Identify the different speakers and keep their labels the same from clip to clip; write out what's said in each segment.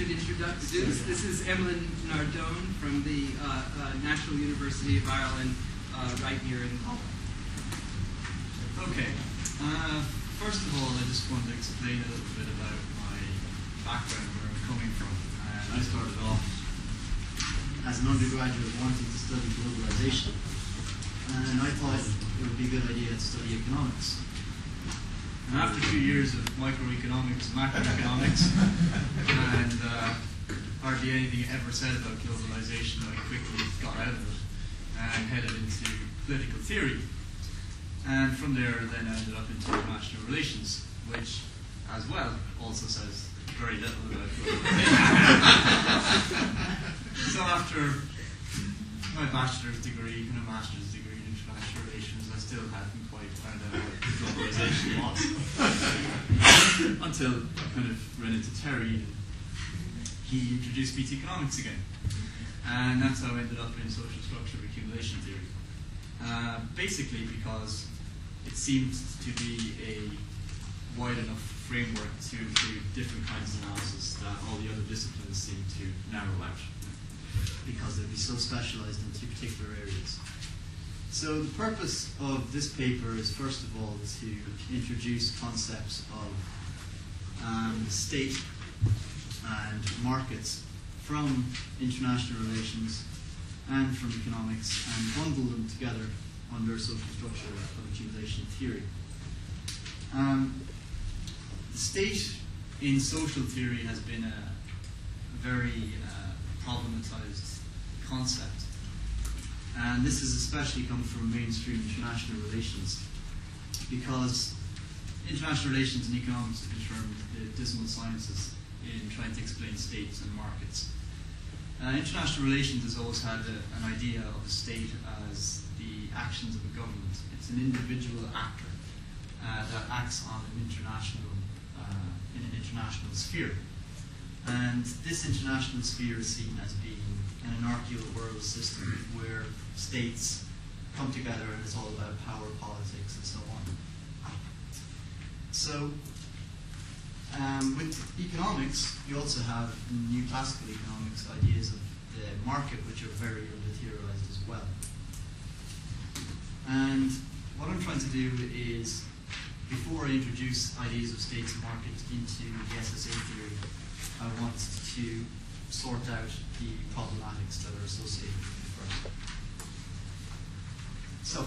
Speaker 1: should introduce. This is Emlyn Nardone from the National University of Ireland, right here in Dublin.
Speaker 2: Okay. First of all, I just want to explain a little bit about my background, where I'm coming from. I started off as an undergraduate wanting to study globalization, and I thought it would be a good idea to study economics. And after 2 years of microeconomics, macroeconomics, and hardly anything ever said about globalization, I quickly got out of it and headed into political theory. And from there, then I ended up into international relations, which, as well, also says very little about globalization. So after my bachelor's degree and a master's degree in international relations, I still hadn't quite found out what globalization was. Until I kind of ran into Terry, and he introduced me to economics again. And that's how I ended up in social structure accumulation theory. Basically because it seemed to be a wide enough framework to include different kinds of analysis that all the other disciplines seem to narrow out, because they'd be so specialized into particular areas. So the purpose of this paper is, first of all, to introduce concepts of state and markets from international relations and from economics, and bundle them together under social structure of accumulation theory. The state in social theory has been a very problematized concept, and this has especially come from mainstream international relations, because international relations and economics have been termed the dismal sciences in trying to explain states and markets. International relations has always had an idea of the state as the actions of a government. It's an individual actor that acts on an international in an international sphere. And this international sphere is seen as being an anarchical world system where states come together and it's all about power, politics, and so on. So, with economics, you also have new classical economics ideas of the market, which are very materialized as well. And what I'm trying to do is, before I introduce ideas of states and markets into the SSA theory, I want to sort out the problematics that are associated with it first. So,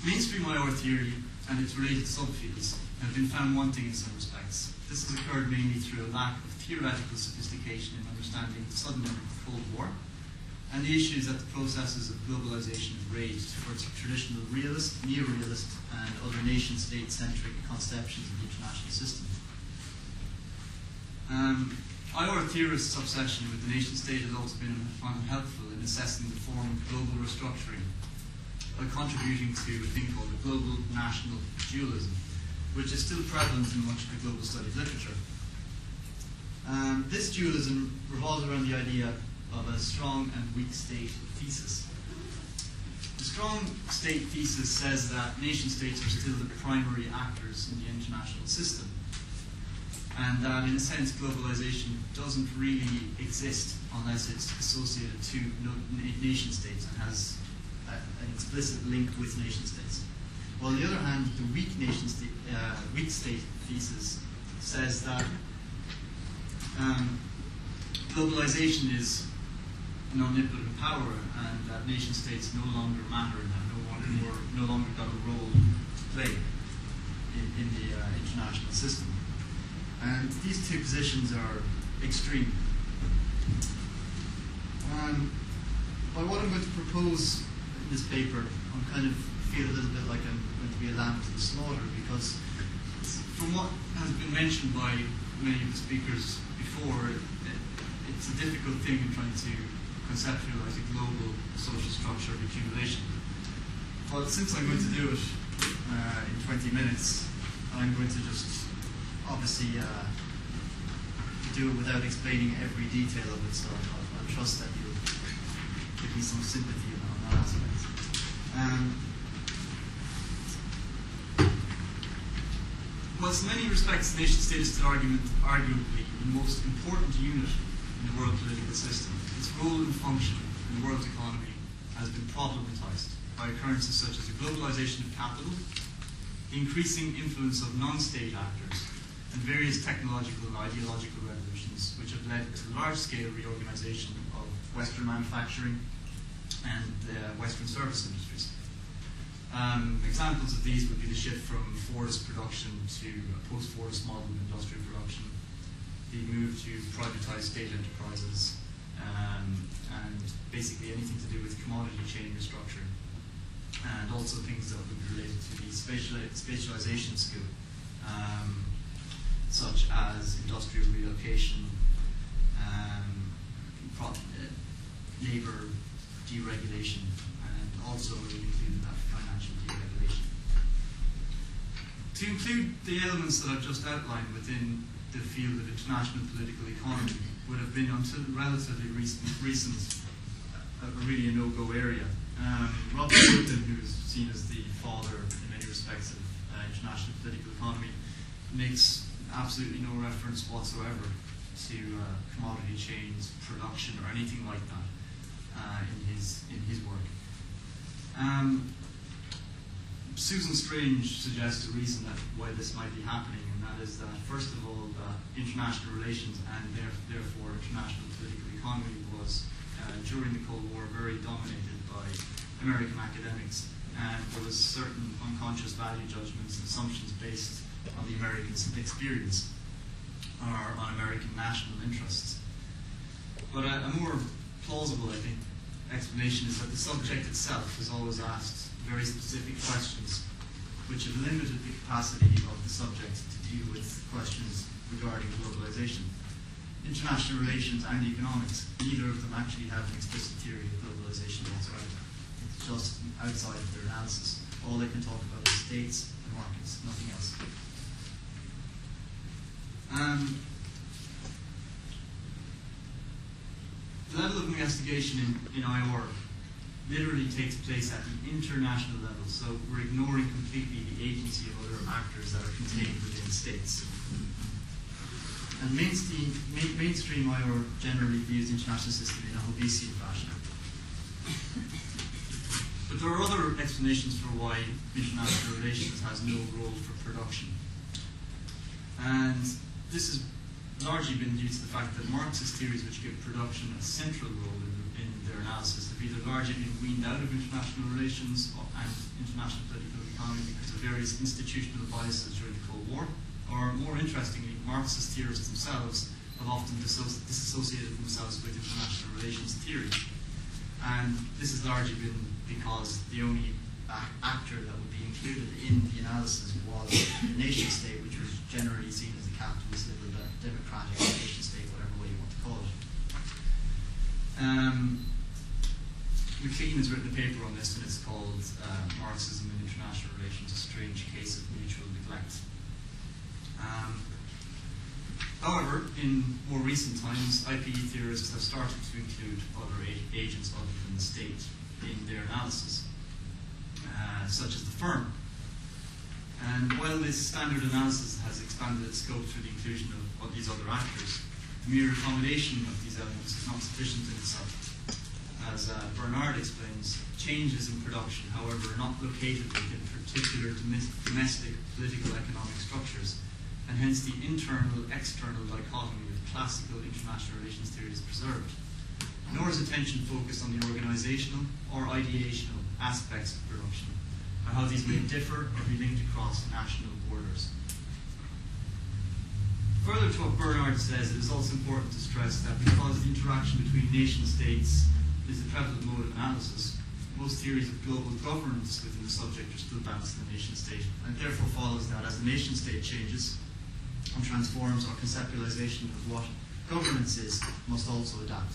Speaker 2: mainstream IR theory and its related subfields have been found wanting in some respects. This has occurred mainly through a lack of theoretical sophistication in understanding the sudden end of the Cold War and the issues that the processes of globalization have raised towards traditional realist, neo-realist, and other nation-state-centric conceptions of the international system. IR theorists' obsession with the nation-state has also been unhelpful in assessing the form of global restructuring by contributing to a thing called the global national dualism, which is still prevalent in much of the global studies literature. This dualism revolves around the idea of a strong and weak state thesis. The strong state thesis says that nation-states are still the primary actors in the international system, and that in a sense globalization doesn't really exist unless it's associated to nation-states and has an explicit link with nation-states. While on the other hand, the weak state thesis says that globalization is an omnipotent power, and that nation-states no longer matter and have no longer got a role to play in the international system. And these two positions are extreme. By what I'm going to propose in this paper, I kind of feel a little bit like I'm going to be a lamb to the slaughter, because from what has been mentioned by many of the speakers before, it's a difficult thing in trying to conceptualize a global social structure of accumulation. But since I'm going to do it in 20 minutes, I'm going to just obviously do it without explaining every detail of it, so I trust that you'll give me some sympathy on that aspect. Whilst in many respects the nation-state is still arguably the most important unit in the world political system, its role and function in the world's economy has been problematised by occurrences such as the globalization of capital, the increasing influence of non-state actors, and various technological and ideological revolutions which have led to large-scale reorganisation of Western manufacturing and Western service industries. Examples of these would be the shift from Fordist production to a post-Fordist model of industrial production, the move to privatised state enterprises, and basically anything to do with commodity chain restructuring, and also things that would be related to the spatialisation skill, such as industrial relocation, labour deregulation, and also including that financial deregulation. To include the elements that I've just outlined within the field of international political economy would have been, until relatively recent really a no-go area. Robert Woodman, who is seen as the father in many respects of international political economy, makes absolutely no reference whatsoever to commodity chains, production, or anything like that in his work. Susan Strange suggests a reason why this might be happening, and that is that, first of all, international relations and therefore international political economy was, during the Cold War, very dominated by American academics, and there was certain unconscious value judgments and assumptions based on the American experience or on American national interests. But a more plausible, I think, explanation is that the subject itself has always asked very specific questions which have limited the capacity of the subject to deal with questions regarding globalization. International relations and economics, neither of them actually have an explicit theory of globalization whatsoever. It's just outside of their analysis. All they can talk about is states and markets, nothing else. The level of investigation in IOR literally takes place at the international level, so we're ignoring completely the agency of other actors that are contained within states. And mainstream IOR generally views the international system in a Hobbesian fashion. But there are other explanations for why international relations has no role for production. And this has largely been due to the fact that Marxist theories which give production a central role in their analysis have either largely been weaned out of international relations and international political economy because of various institutional biases during the Cold War, or more interestingly, Marxist theorists themselves have often disassociated themselves with international relations theory. And this has largely been because the only actor that would be included in the analysis was the nation state, which was generally seen as a capitalist, liberal, democratic nation state, whatever way you want to call it. McLean has written a paper on this, and it's called Marxism in International Relations, a Strange Case of Mutual Neglect. However, in more recent times, IPE theorists have started to include other agents other than the state in their analysis, such as the firm. And while this standard analysis has expanded its scope through the inclusion of these other actors, the mere accommodation of these elements is not sufficient in itself. As Bernard explains, changes in production, however, are not located within particular domestic political economic structures, and hence the internal-external dichotomy with classical international relations theory is preserved. Nor is attention focused on the organizational or ideational aspects of production, and how these may differ or be linked across national borders. Further to what Bernard says, it is also important to stress that because the interaction between nation-states is the prevalent mode of analysis, most theories of global governance within the subject are still balanced in the nation-state, and it therefore follows that as the nation-state changes and transforms, our conceptualization of what governance is must also adapt.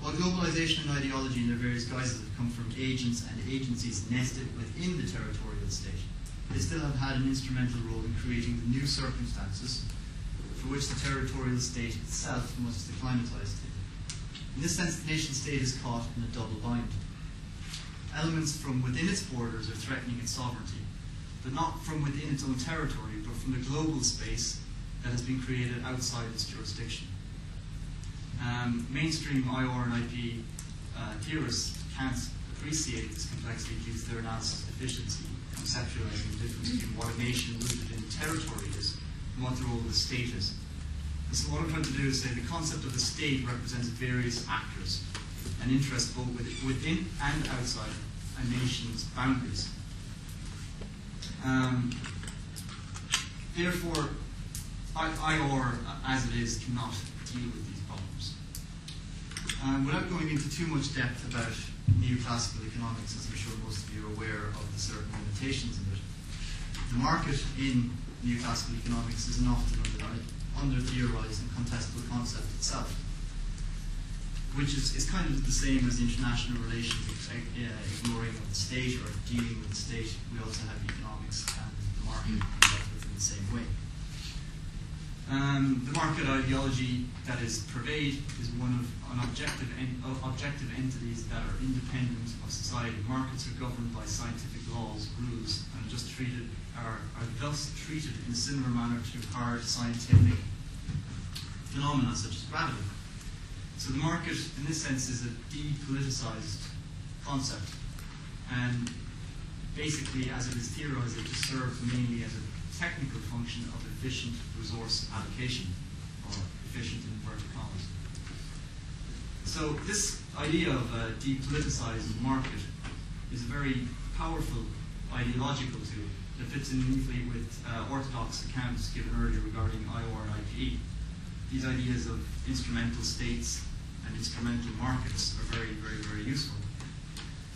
Speaker 2: While globalization and ideology in their various guises have come from agents and agencies nested within the territorial state, they still have had an instrumental role in creating the new circumstances for which the territorial state itself must acclimatise to. In this sense, the nation-state is caught in a double bind. Elements from within its borders are threatening its sovereignty, but not from within its own territory, but from the global space that has been created outside its jurisdiction. Mainstream IR and IP theorists can't appreciate this complexity due to their analysis deficiency, conceptualizing the difference between what a nation rooted in territory is and what the role of the state is. And so what I'm trying to do is say the concept of the state represents various actors and interests both within and outside a nation's boundaries. Therefore, IR, as it is, cannot deal with these problems. Without going into too much depth about neoclassical economics, as I'm sure most of you are aware of the certain limitations of it, the market in neoclassical economics is an often under-theorized and contestable concept itself, which is kind of the same as the international relations, ignoring of the state or dealing with the state. We also have economics and the market dealt with in the same way. The market ideology that is pervade is one of objective entities that are independent of society. Markets are governed by scientific laws, rules, and are thus treated in a similar manner to hard scientific phenomena such as gravity. So the market, in this sense, is a depoliticized concept, and basically, as it is theorized, it just serves mainly as a technical function of efficient resource allocation, or efficient in inverted commas. So this idea of a depoliticized market is a very powerful ideological tool that fits in neatly with orthodox accounts given earlier regarding IOR and IPE. These ideas of instrumental states and instrumental markets are very, very, very useful.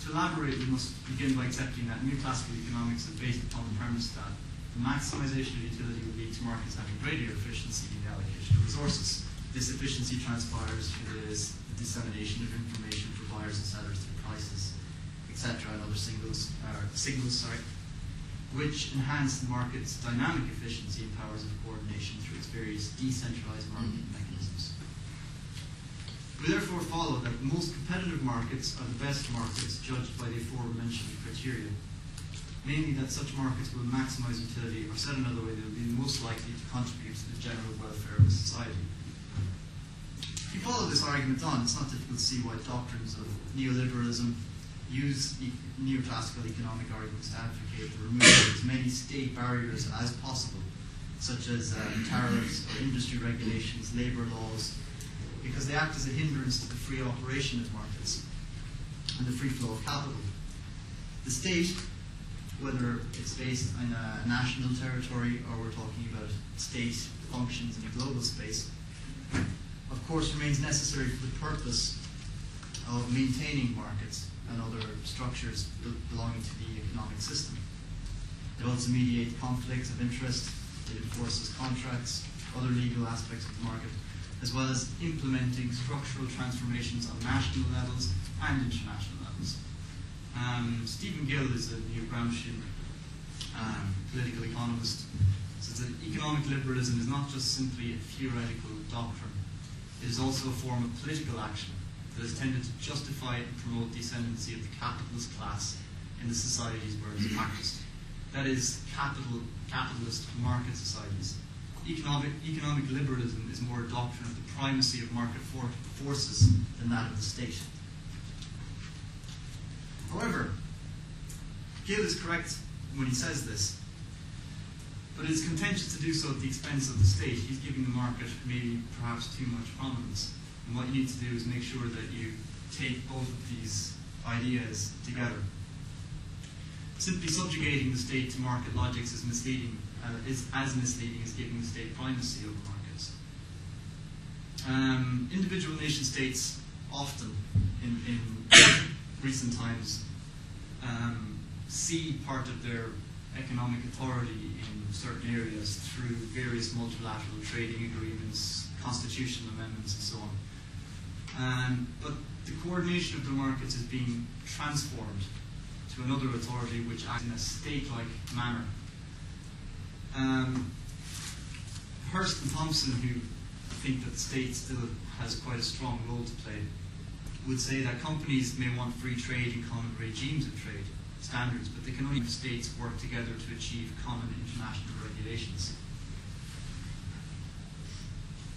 Speaker 2: To elaborate, we must begin by accepting that neoclassical economics is based upon the premise that the maximization of utility will lead to markets having greater efficiency in the allocation of resources. This efficiency transpires through the dissemination of information for buyers and sellers through prices, etc., and other signals, which enhance the market's dynamic efficiency and powers of coordination through its various decentralized market mechanisms. We therefore follow that most competitive markets are the best markets judged by the aforementioned criteria, namely that such markets will maximize utility, or said another way, they will be most likely to contribute to the general welfare of a society. If you follow this argument on, it's not difficult to see why doctrines of neoliberalism use neoclassical economic arguments to advocate the removal of as many state barriers as possible, such as tariffs or industry regulations, labor laws, because they act as a hindrance to the free operation of markets and the free flow of capital. The state, whether it's based on a national territory or we're talking about state functions in a global space, of course remains necessary for the purpose of maintaining markets and other structures belonging to the economic system. It also mediates conflicts of interest, it enforces contracts, other legal aspects of the market, as well as implementing structural transformations on national levels and international levels. Stephen Gill is a Neo-Gramscian political economist. Says that economic liberalism is not just simply a theoretical doctrine, it is also a form of political action that has tended to justify and promote the ascendancy of the capitalist class in the societies where it is practiced. That is, capitalist market societies. Economic liberalism is more a doctrine of the primacy of market forces than that of the state. However, Gill is correct when he says this, but it is contentious to do so at the expense of the state. He's giving the market maybe perhaps too much prominence. And what you need to do is make sure that you take both of these ideas together. Simply subjugating the state to market logics is misleading, is as misleading as giving the state primacy over markets. Individual nation states often, in recent times, see part of their economic authority in certain areas through various multilateral trading agreements, constitutional amendments, and so on. But the coordination of the markets is being transformed to another authority which acts in a state-like manner. Hurst and Thompson, who think that the state still has quite a strong role to play, would say that companies may want free trade and common regimes of trade, standards, but they can only if states work together to achieve common international regulations.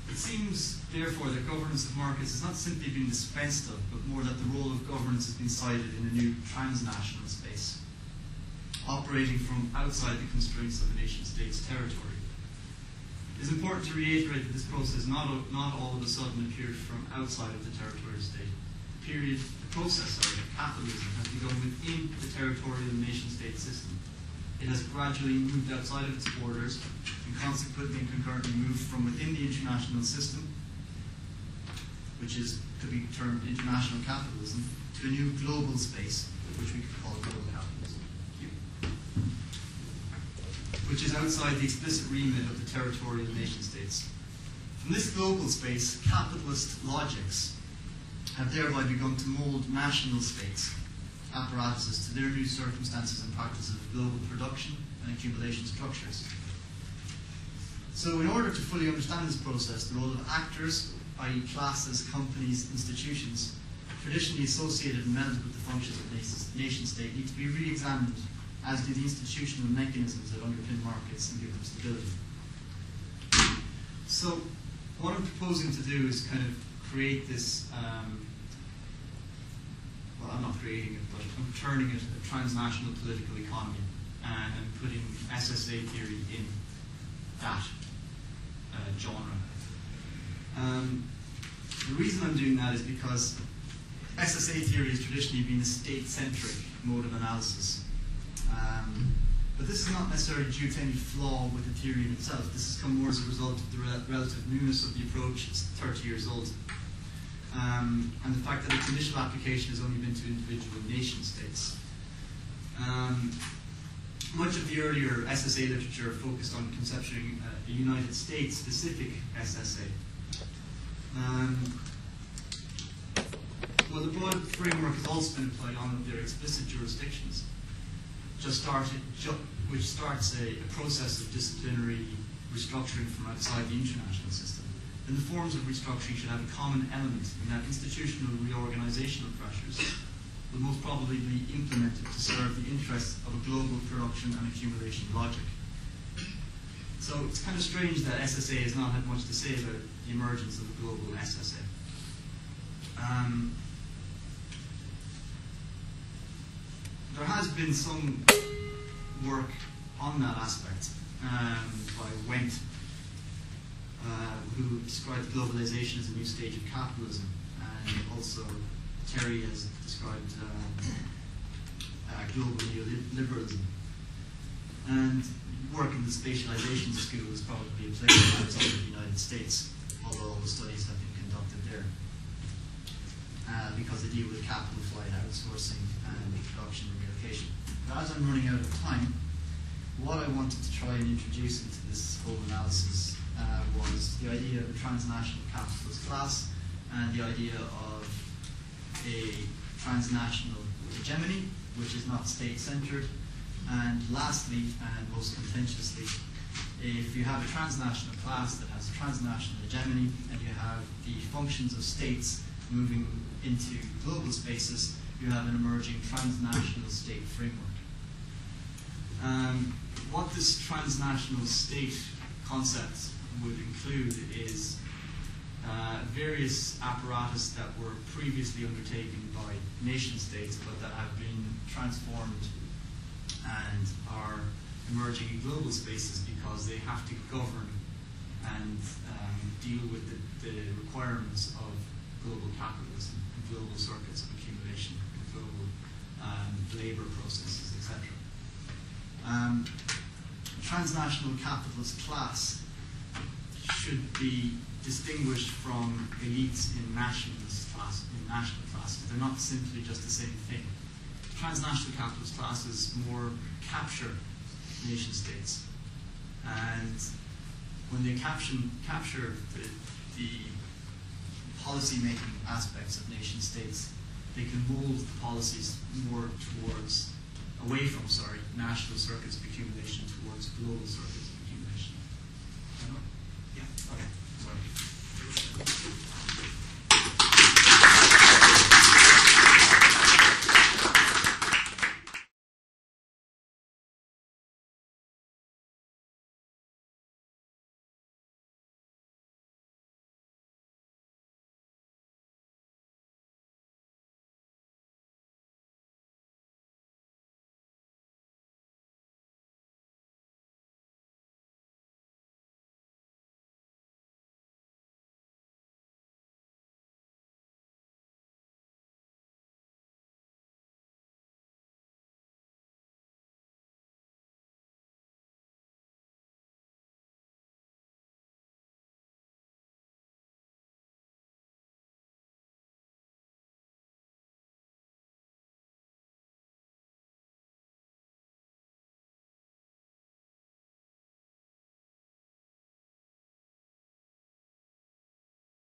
Speaker 2: It seems, therefore, that governance of markets has not simply been dispensed of, but more that the role of governance has been cited in a new transnational space, operating from outside the constraints of a nation-state's territory. It is important to reiterate that this process not all of a sudden appeared from outside of the territorial state. The process of capitalism has begun within the territorial nation-state system. It has gradually moved outside of its borders and consequently and concurrently moved from within the international system, which could be termed international capitalism, to a new global space, which we could call global capitalism, which is outside the explicit remit of the territorial nation-states. From this global space, capitalist logics have thereby begun to mould national states apparatuses to their new circumstances and practices of global production and accumulation structures. So in order to fully understand this process, the role of actors, i.e. classes, companies, institutions, traditionally associated and melded with the functions of nation-state, need to be re-examined, as do the institutional mechanisms that underpin markets and give them stability. So what I'm proposing to do is kind of create this well, I'm not creating it, but I'm turning it a transnational political economy, and I'm putting SSA theory in that genre. The reason I'm doing that is because SSA theory has traditionally been a state-centric mode of analysis. But this is not necessarily due to any flaw with the theory in itself. This has come more as a result of the relative newness of the approach. It's 30 years old. And the fact that its initial application has only been to individual nation-states. Much of the earlier SSA literature focused on conceptualizing a United States-specific SSA. Well, the broad framework has also been applied on their explicit jurisdictions, which starts a process of disciplinary restructuring from outside the international system. Then the forms of restructuring should have a common element in that institutional reorganizational pressures will most probably be implemented to serve the interests of a global production and accumulation logic. So it's kind of strange that SSA has not had much to say about the emergence of a global SSA. There has been some work on that aspect by Wendt, who described globalization as a new stage of capitalism, and also Terry has described global neoliberalism. And work in the spatialization school is probably applicable outside of the United States, although all the studies have been conducted there, because they deal with capital flight, outsourcing, and production and relocation. But as I'm running out of time, what I wanted to try and introduce into this whole analysis was the idea of a transnational capitalist class and the idea of a transnational hegemony, which is not state-centered. And lastly, and most contentiously, if you have a transnational class that has a transnational hegemony and you have the functions of states moving into global spaces, you have an emerging transnational state framework. What this transnational state concept would include is various apparatus that were previously undertaken by nation states but that have been transformed and are emerging in global spaces because they have to govern and deal with the requirements of global capitalism, global circuits of accumulation, global labour processes, etc. Transnational capitalist class should be distinguished from elites in national classes. They're not simply just the same thing. Transnational capitalist classes more capture nation states, and when they capture the policy-making aspects of nation states, they can mold the policies more away from national circuits of accumulation towards global circuits